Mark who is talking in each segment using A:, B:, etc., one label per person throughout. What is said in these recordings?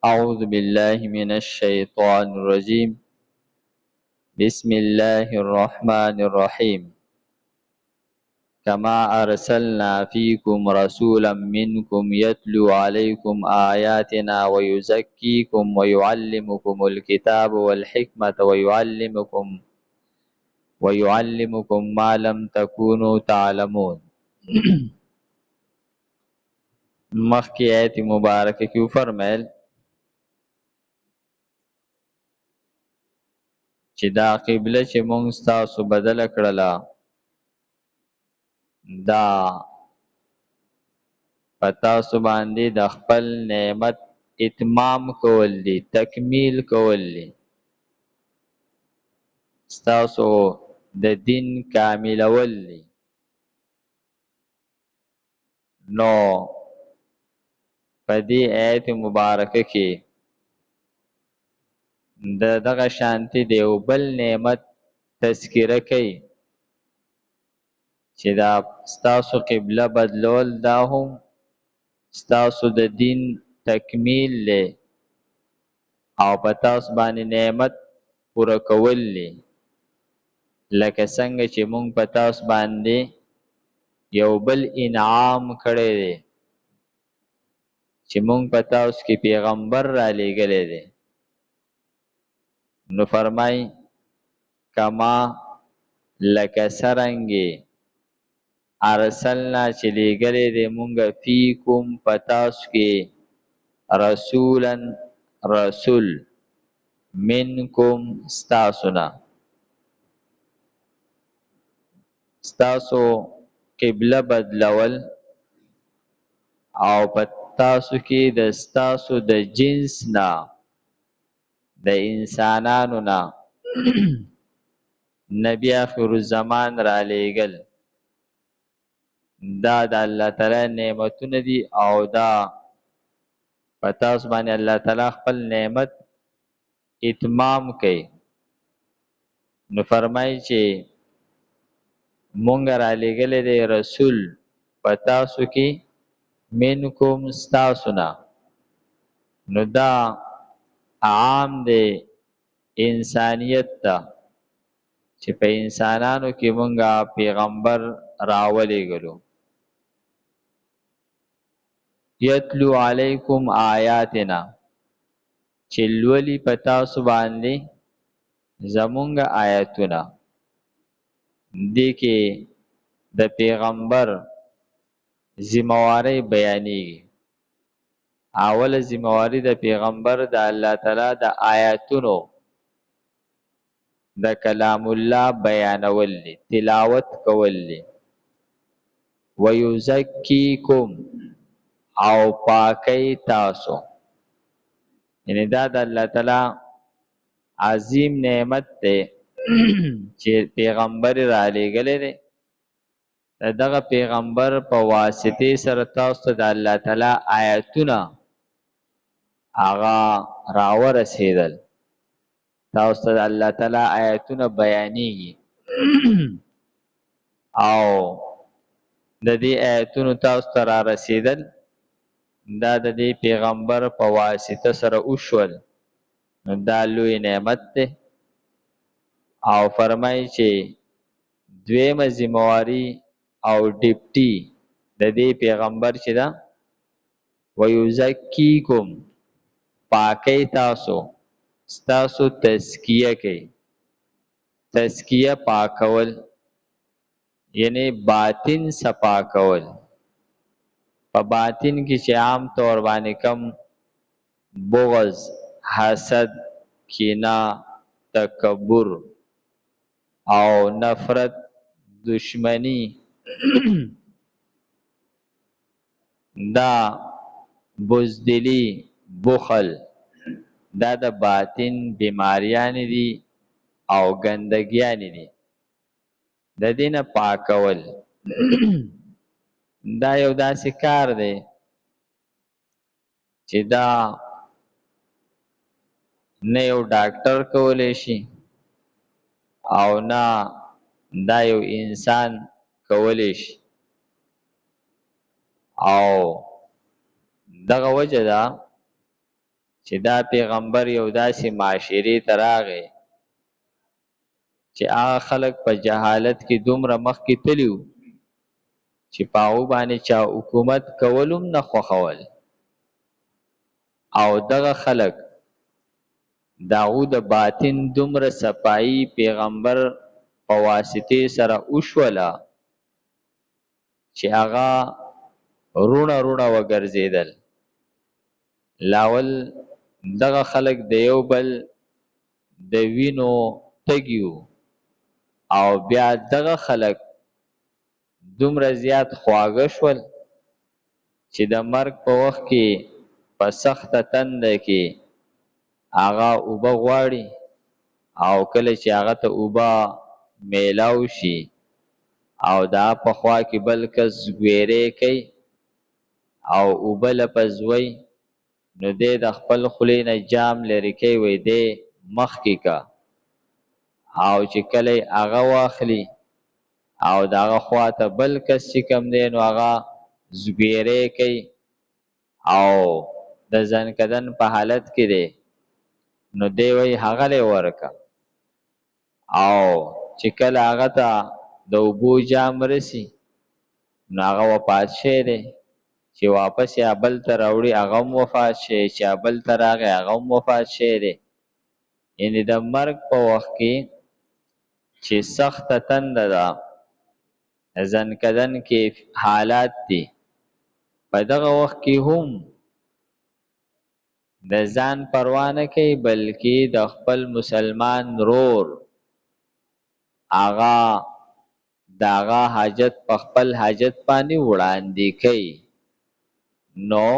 A: أعوذ بالله من الشيطان الرجيم بسم الله الرحمن الرحيم كما أرسلنا فيكم رسولا منكم يتلو عليكم آياتنا ويزكيكم ويعلمكم الكتاب والحكمة ويعلمكم ما لم تكونوا تعلمون. مخکی آیت مبارکه کیو فرمایل چې دا قبله چې مونږ ستاسو بدل کړله دا پتاسو باندې د خپل نعمت اتمام کول دي، تکمیل کول دي، ستاسو د دین کاملول دي. نو په دې آیت مبارکه کې دغه شانتی د یو بل نعمت تذکره کوي چې دا ستاسو قبله بدلول دا هم ستاسو د دین تکمیل لی او په تاسو باندې نعمت پوره کول لی، لکه څنګه چې مونږ په تاسو باندې یو بل انعام کړی دی چې مونږ په تاسو کې پیغمبر را لېږلی دی. نو فرمای کما لکه څرنګې ارسلنا چې لېږلی دی مونږ فیکم په تاسو کې رسولا رسول منکم ستاسونا، ستاسو قبله بدلول او په تاسو کې د ستاسو د جنس نه د انسانانو نه نبی آخر الزمان را لېږل. دا د الله تعالی نعمتونه دي او دا په تاسو باندې الله تعالی خپل نعمت اتمام کوي. نو فرمایي چې مونږ را لېږلی دی رسول په تاسو کې منکم ستاسو نه. نو دا عام دی انسانیت ته چې په انسانانو کې مونږه پیغمبر راولېږلو. یتلو علیکم آیاتنا چې لولي په تاسو باندې زمونږ آیتونه. دې کې د پیغمبر ذمہواری بیانېږي. اوله ذمہواری د پیغمبر د الله تعالی د آیاتونو د کلام الله بیانول دي، تلاوت کول دي. ویزکیکم او پاکی تاسو، یعنی دا د الله تعالی عظیم نعمت دی چې پیغمبر را لېږلی دی. دغه پیغمبر په واسطې سره تاسو ته د الله تعالی آیاتونه هغه راورسېدل، تاسو ته د الله تعالی آیاتونه بیانېږي او د دې آیاتونو تاسو ته را رسېدل دا د دې پیغمبر په واسطه سره وشول. نو دا لوی نعمت دی. او فرمایي چې دویمه ذمہواری او ډیپټي د دې پیغمبر چې دا ویزکیکم پاکی تاسو، ستاسو تزکیه کوي. تزکیه پاکول یعنی باطن صفا کول. په باطن کې چې عام طور باندې کم بغض، حسد، کینه، تکبر او نفرت، دشمنی دا بزدلی، بخل، دا د باطن بیماریان دي او ګندګیان دي. د دې نه پاکول دا یو داسې کار دی چې دا نه یو ډاکټر کولی شي او نه دا یو انسان کولی شي. او دغه وجه ده چې دا پیغمبر یو داسې معاشرې ته راغی چې هغه خلک په جهالت کې دومره مخکې تلي وو چې په هغو باندې چا حکومت کولو هم نه خوښول او دغه خلک د هغو د باطن دومره صفایي پیغمبر په واسطې سره وشوله چې هغه رونه رونه وګرځېدل. لاول دغه خلک د یو بل د وینو تږي وو او بیا دغه خلک دومره زیات خواږه شول چې د مرګ په وخت کې په سخته تنده کې هغه اوبه غواړي او کله چې هغه ته اوبه میلاو شي او دا په خوا کې بل کس ګویرې کوي او اوبه لپس وی نو دی د خپل خولې نه جام لرې کوي وی دی مخکې کا او چې کله هغه واخلي او د هغه خوا ته بل کس چې کوم دی نو هغه زګیرې کوي او د ځنکدن په حالت کې دی نو دی وی هغه لی ورکه او چې کله هغه ته د اوبو جام رسي نو هغه وفات شوی دی چې واپس یا بل ته راوړي هغه هم وفات شي چې بل ته راغی هغه هم وفات شوی دی. یعنې د مرګ په وخت کې چې سخته تنده ده ځنکدن کې حالات دي په دغه وخت کې هم د ځان پروا نه کوي بلکې د خپل مسلمان رور هغه د هغه حاجت په خپل حاجت باندې وړاندې کوي نو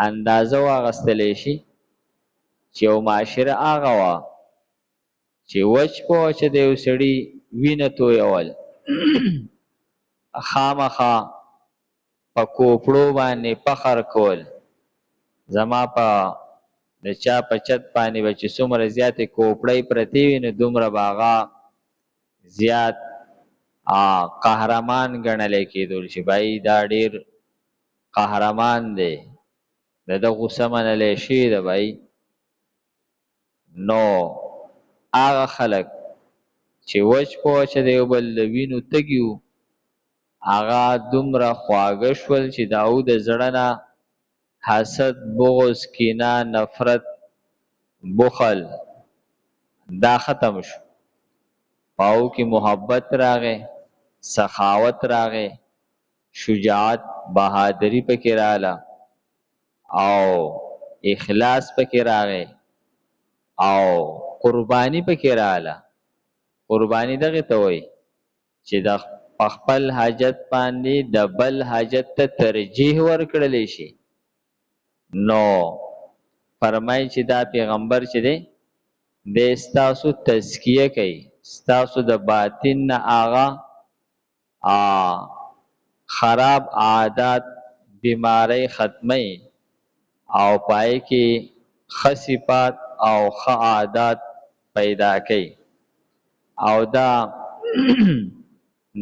A: اندازه واغستلی شي چې یو معاشره هغه وه چې وچ په وچه د یو سړي وینه تویول خامخا په کوپړو باندې فخر کول زما په د چا په چت باندې به چې څومره زیاتې کوپړۍ پرتې وي نو دومره به هغه زیات قهرمان ګڼلی کېدل چې بھائی دا ډېر قهرمان دی د ده غوسه منلی شوې ده بھائی. نو هغه خلک چې وچ په وچه د یو بل د وینو تږي وو هغه دومره خواږه شول چې د هغو د زړه نه حسد بغض کینه نفرت بخل دا ختم شو په هغو کې محبت راغی سخاوت راغی شجاعت بهادری پکې راغله او اخلاص پکې راغی او قربانی پکې راغله. قربانی دغه ته وایي چې د خپل حاجت باندې د بل حاجت ته ترجیح ورکړلی شي. نو فرمایي چې دا پیغمبر چې دی د ستاسو تزکیه کوي ستاسو د باطن نه هغه خراب عادات بیماری ختمی او پای کې ښه صفات او ښه عادات پیدا کوي او دا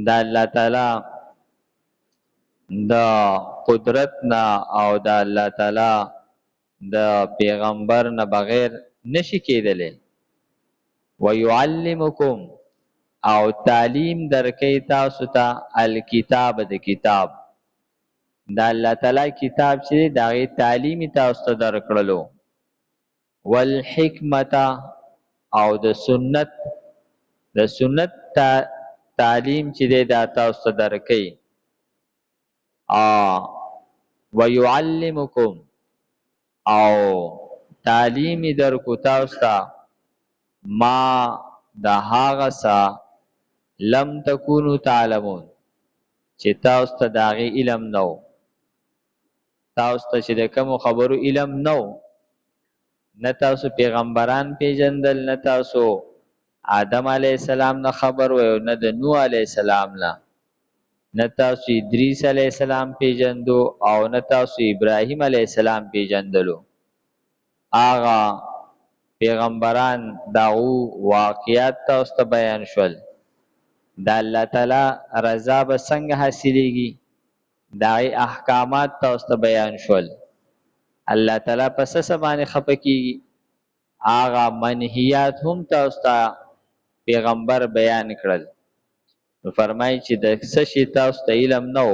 A: د الله تعالی د قدرت نه او د الله تعالی د پیغمبر نه بغیر نشي کېدلی. ويعلمکم او تعلیم درکې تاسو ته الکتاب د کتاب د الله تعالی کتاب چې د هغې تعلیم تاسو ته درکړلو والحکمت او د سنت تعلیم چې دی دا تاسو ته درکې ويعلمکم او تعلیم درکو تاسو ته ما د هغه څه لم تکونو تعلمون چې تاسو ته د هغې علم نه و تاسو ته چې د کومو خبرو علم نه و نه تاسو پیغمبران پیژندل نه تاسو آدم علیه السلام نه خبر و نه د نوح علیه السلام نه تاسو ادریس علیه السلام پیژندو او نه تاسو ابراهیم علیه السلام پیژندلو. هغه پیغمبران داغو واقعیات تاسو ته بیان شول د الله تعالی رضا به څنګه حاصلیږي د هغې احکامات تاسو ته بیان شول الله تعالی پس سبانه خپکی آغا منهیات هم تاسو ته پیغمبر بیان کړل. نو فرمایي چې د څه شي تاسو ته علم نه و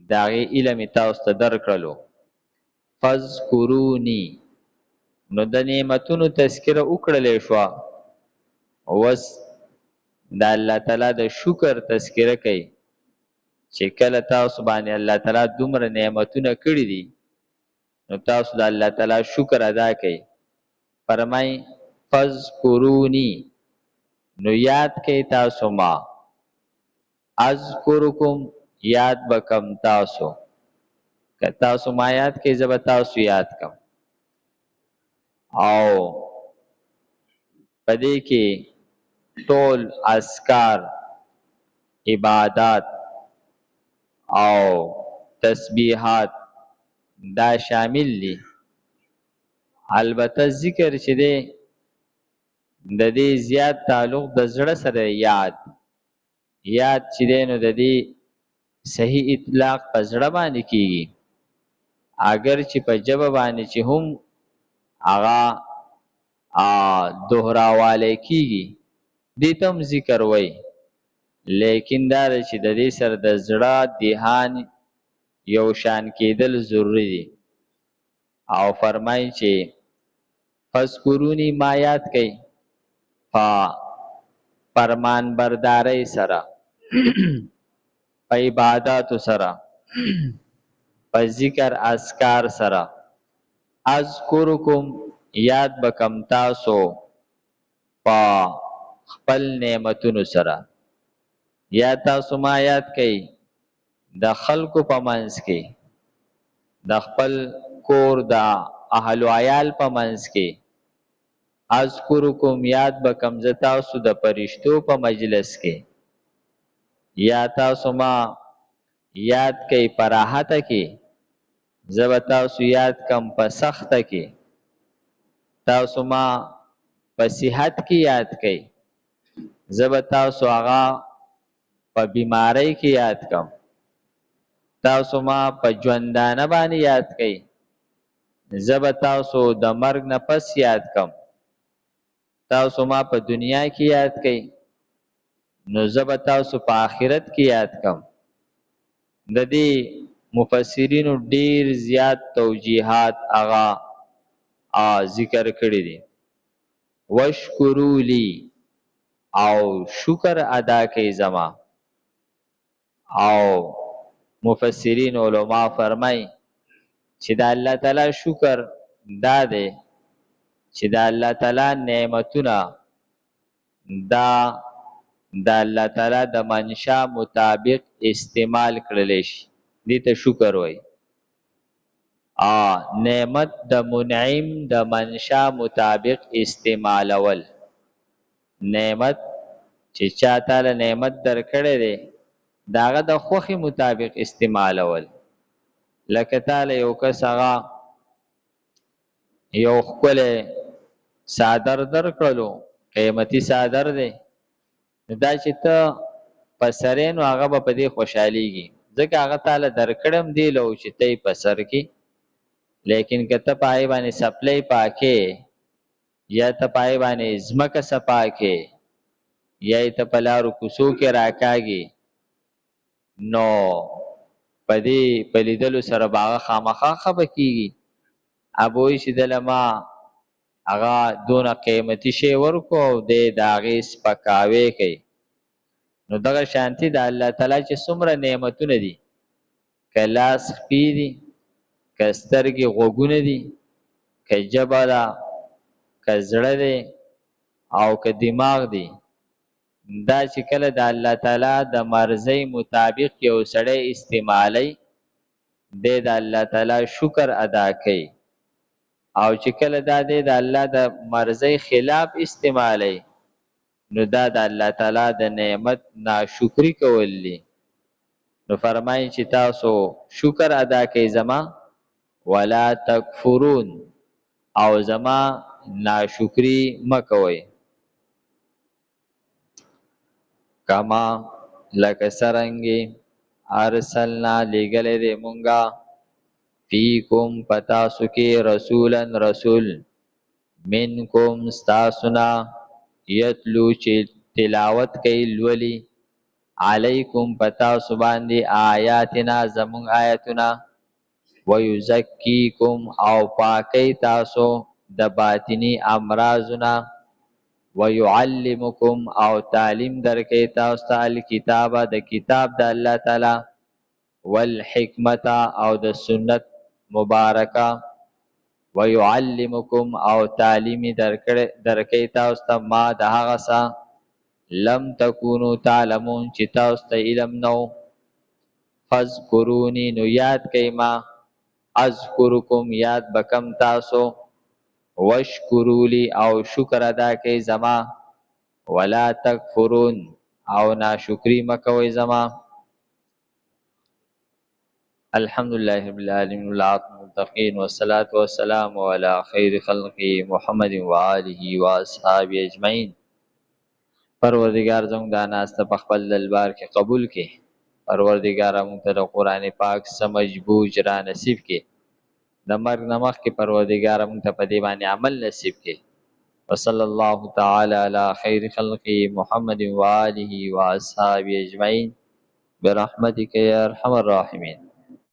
A: د هغې علم یې تاسو ته درکړلو. فذکروني نو د نعمتونو تذکره وکړلی شوه، اوس د الله تعالی د شکر تذکره کوي چې کله تاسو باندې الله تعالی دومره نعمتونه کړي دي نو تاسو د الله تعالی شکر ادا کوي. فرمای فذکرونی نو یاد کوي تاسو ما، اذکرکم یاد بکم تاسو، که تاسو ما یاد کوي زه به تاسو یاد کم. او پدې کې ټول اذکار، عبادات او تسبیحات دا شامل دي. البته ذکر چې دی د دې زیات تعلق د زړه سره یاد چې دی نو د دې صحیح اطلاق په زړه باندې کیږي، اگر چې په ژبه باندې چې هم هغه دوهراوالی کیږي دې ته هم ذکر وای، لیکن دا چې د دې سره د زړه دهان یو شان کېدل ضروری دي. او فرمایي چې فذکرونی ما یاد کوي په فرمان بردارۍ سره، په عباداتو سره، په ذکر اذکار سره. اذکرکم یاد بکم تاسو په خپل نعمتونو سره. یا تاسو ما یاد کوي د خلکو په منځ کې، د خپل کور د اهل و عیال په منځ کې. اذکرکم یاد بکم زه تاسو د فرشتو په مجلس کې. یا تاسو ما یاد کوي په راحته کې، زه به تاسو یاد کم په سخته کې. تاسو ما په صحت کې یاد کوي، زه به تاسو هغه په بیماری کې یاد کم. تاسو ما په ژوندانه باندې یاد کوي، زه به تاسو د مرګ نه پس یاد کم. تاسو ما په دنیا کې یاد کوي نو زه به تاسو په آخرت کې یاد کم. د دې مفسرینو ډیر زیات توجیهات هغه ذکر کړي دي. وشکرو لی او شکر ادا کوي زما. او مفسرین علما فرمای چې د الله تعالی شکر دا دی چې د الله تعالی نعمتونه دا د الله تعالی د منشا مطابق استعمال کړلی شي، دې ته شکر وایي. نعمت د منعم د منشا مطابق استعمالول، نعمت چې چا تعالی نعمت درکړی دی د هغه د خوښې مطابق استعمالول. لکه تعالی یو کس هغه یو ښکلی څادر درکړلو، قیمتي څادر دی، نو دا چې ته په سرې نو هغه به په دې خوشحالیږي ځکه هغه تعالی درکړم دی لو چې ته یې په سر کې. لیکن که ته په هغې باندې څپلۍ پاکې یا ته په هغې باندې ځمکه صفا کې یا یې ته په لارو کوڅو کې راکاږي نو په دې په لیدلو سره به هغه خامخا خفه کېږي. ابه وایي چې دله ما هغه دونه قیمتي شی ورکو او دی د هغې سپکاوی کوي. نو دغه شانتي د الله تعالی چې څومره نعمتونه دي، که لاس خپې دي، که سترګې غوږونه دي، که ژبه ده، که زړه دی او که دماغ دی، دا چې کله د الله تعالی د مرضی مطابق یو سړی استعمالی دی د الله تعالی شکر ادا کوي. او چې کله دا دی د الله د مرضی خلاف استعمالی نو دا د الله تعالی د نعمت ناشکری کول دي. نو فرمایي چې تاسو شکر ادا کوي زما، ولا تکفرون او زما ناشکری مکوئ. کما لکه څرنګې ارسلنا لېږلی دی مونږه فیکم پتاسو کې رسولا رسول منکم ستاسنا یتلو چې تلاوت کوي لولي علیکم پتاسو باندې آیاتنا زمون آیاتنا ویزکیکم او پاکی تاسو د باطنی امراضنا ويعلمکم او تعلیم درکې تاسو ته الکتاب د کتاب د الله تعالی والحکمت او د سنت مبارکه ويعلمکم او تعلیم درکې تاسو ته ما د هغه څه لم تکونو تعلمون چې تاسو ته علم نو فذکرونی نو یاد کئ ما اذکرکم یاد بکم تاسو وشکرولی او شکر ادا کئ زما ولا تکفرون او ناشکری مکوئ زما الحمدلله رب العالمین والعاقبۃ للمتقین والصلاة والسلام علی خیر خلقه محمد و آله و اصحابه اجمعین. پروردگار زموږ دا ناسته په خپل دربار کې قبول کړي. پروردگار موږ ته د قرآن پاک سمجھ بوجھ را نصیب کړي. د مرګ نه مخکې پروردگار موږ ته په دې باندې عمل نصیب کړي. وصلی الله تعالی علی خیر خلقه محمد و آله و اصحابه اجمعین برحمتک یا ارحم الراحمین.